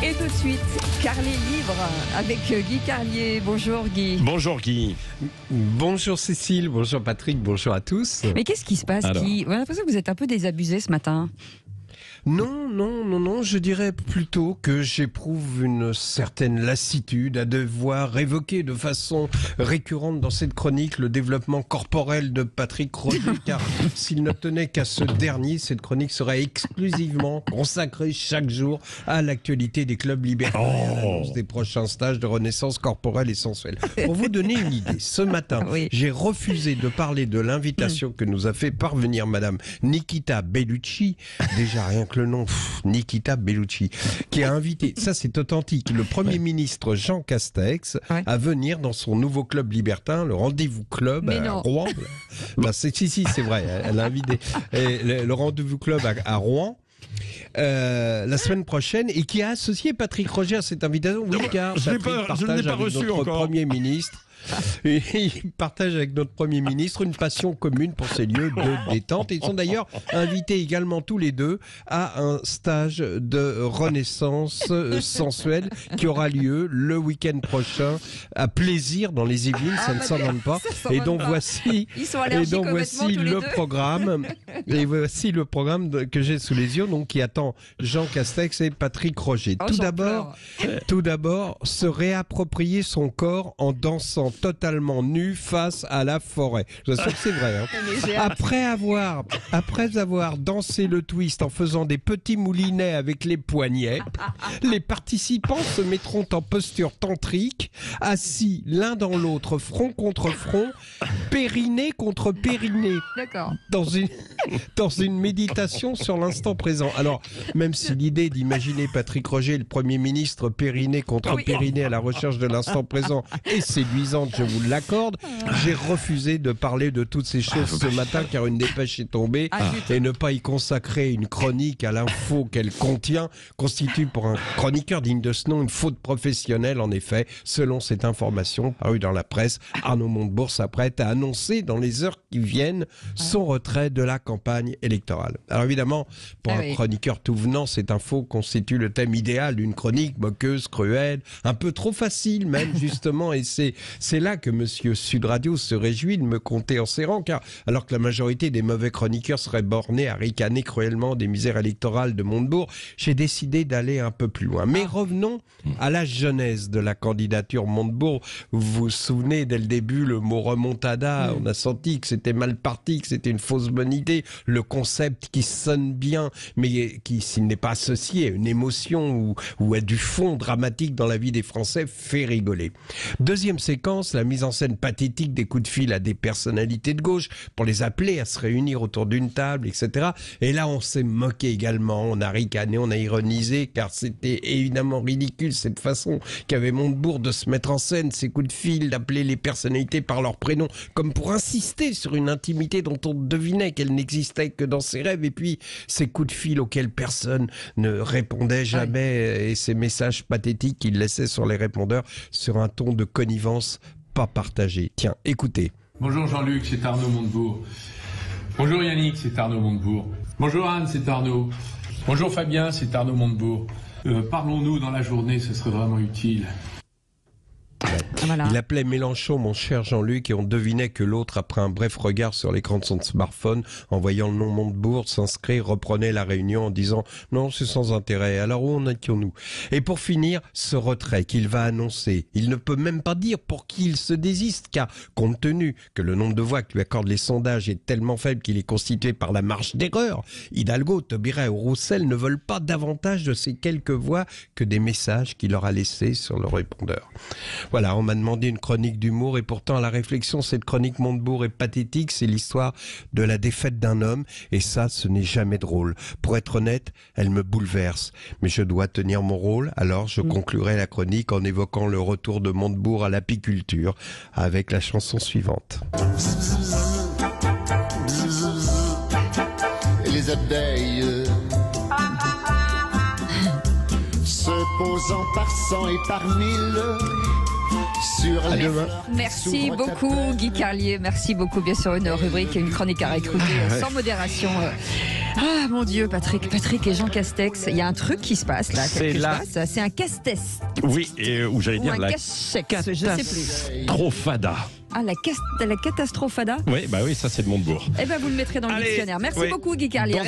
Et tout de suite, Carlet libre avec Guy Carlier. Bonjour Guy. Bonjour Guy. Bonjour Cécile, bonjour Patrick, bonjour à tous. Mais qu'est-ce qui se passe Guy? On a l'impression que vous êtes un peu désabusé ce matin. Non, je dirais plutôt que j'éprouve une certaine lassitude à devoir évoquer de façon récurrente dans cette chronique le développement corporel de Patrick Roger, car s'il ne tenait qu'à ce dernier, cette chronique serait exclusivement consacrée chaque jour à l'actualité des clubs libertaires, à l'annonce des prochains stages de renaissance corporelle et sensuelle. Pour vous donner une idée, ce matin, j'ai refusé de parler de l'invitation que nous a fait parvenir Madame Nikita Bellucci, déjà rien que le nom, Nikita Bellucci, qui a invité, ça c'est authentique, le Premier ministre Jean Castex à venir dans son nouveau club libertin, le Rendez-vous Club à Rouen. Si, c'est vrai, elle a invité le Rendez-vous Club à Rouen. La semaine prochaine, et qui a associé Patrick Roger à cette invitation. Oui, car je ne l'ai pas reçu encore. Premier ministre. Et il partage avec notre Premier ministre une passion commune pour ces lieux de détente. Ils sont d'ailleurs invités également tous les deux à un stage de renaissance sensuelle qui aura lieu le week-end prochain à Plaisir dans les Yvelines. Ça ne s'invente pas. Et donc voici le programme. Et voici le programme que j'ai sous les yeux, donc qui attend Jean Castex et Patrick Roger. Tout d'abord, se réapproprier son corps en dansant totalement nu face à la forêt. Je vous assure que c'est vrai. Après avoir dansé le twist en faisant des petits moulinets avec les poignets, les participants se mettront en posture tantrique, assis l'un dans l'autre, front contre front, périnée contre périnée. D'accord. Dans une méditation sur l'instant présent. Alors, même si l'idée d'imaginer Patrick Roger, le Premier ministre, périnée contre périnée à la recherche de l'instant présent est séduisante, je vous l'accorde, j'ai refusé de parler de toutes ces choses ce matin car une dépêche est tombée et ne pas y consacrer une chronique à l'info qu'elle contient constitue pour un chroniqueur digne de ce nom une faute professionnelle. En effet, selon cette information parue dans la presse, Arnaud Montebourg s'apprête à annoncer dans les heures qui viennent son retrait de la campagne électorale. Alors évidemment, pour un chroniqueur tout venant, cette info constitue le thème idéal d'une chronique moqueuse, cruelle, un peu trop facile même justement, et c'est là que Monsieur Sud Radio se réjouit de me compter en ses rangs, car alors que la majorité des mauvais chroniqueurs seraient bornés à ricaner cruellement des misères électorales de Montebourg, j'ai décidé d'aller un peu plus loin. Mais revenons à la genèse de la candidature Montebourg. Vous vous souvenez, dès le début, le mot remontada, on a senti que c'était mal parti, que c'était une fausse bonne idée, le concept qui sonne bien, mais qui, s'il n'est pas associé à une émotion ou à du fond dramatique dans la vie des Français, fait rigoler. Deuxième séquence, la mise en scène pathétique des coups de fil à des personnalités de gauche pour les appeler à se réunir autour d'une table, etc. Et là, on s'est moqué également, on a ricané, on a ironisé, car c'était évidemment ridicule cette façon qu'avait Montebourg de se mettre en scène, ces coups de fil, d'appeler les personnalités par leur prénom, comme pour insister sur une intimité dont on devinait qu'elle n'existait que dans ses rêves, et puis ces coups de fil auxquels personne ne répondait jamais, et ces messages pathétiques qu'il laissait sur les répondeurs sur un ton de connivence pas partagé. Tiens, écoutez. Bonjour Jean-Luc, c'est Arnaud Montebourg. Bonjour Yannick, c'est Arnaud Montebourg. Bonjour Anne, c'est Arnaud. Bonjour Fabien, c'est Arnaud Montebourg. Parlons-nous dans la journée, ce serait vraiment utile. Voilà. Il appelait Mélenchon mon cher Jean-Luc et on devinait que l'autre, après un bref regard sur l'écran de son smartphone, en voyant le nom Montebourg s'inscrire, reprenait la réunion en disant « Non, c'est sans intérêt, alors où en étions-nous » Et pour finir, ce retrait qu'il va annoncer, il ne peut même pas dire pour qui il se désiste, car compte tenu que le nombre de voix que lui accordent les sondages est tellement faible qu'il est constitué par la marge d'erreur, Hidalgo, Taubira ou Roussel ne veulent pas davantage de ces quelques voix que des messages qu'il leur a laissés sur le répondeur. Voilà, on m'a demandé une chronique d'humour et pourtant à la réflexion, cette chronique Montebourg est pathétique, c'est l'histoire de la défaite d'un homme et ça, ce n'est jamais drôle. Pour être honnête, elle me bouleverse, mais je dois tenir mon rôle, alors je conclurai la chronique en évoquant le retour de Montebourg à l'apiculture avec la chanson suivante. Les abeilles se posant par cent et par mille sur les fleurs. Merci beaucoup Guy Carlier, merci beaucoup. Bien sûr, une rubrique et une chronique à réécouter sans modération Ah mon Dieu, Patrick et Jean Castex, il y a un truc qui se passe là. C'est là. C'est un casse-test. Oui, ou j'allais Ou dire un la casse-chèque, je sais plus. catastrophada. Ah, la catastrophada. Oui, bah oui, ça c'est de Montebourg. Eh ben vous le mettrez dans le Allez, dictionnaire. Merci oui. beaucoup Guy Carlier.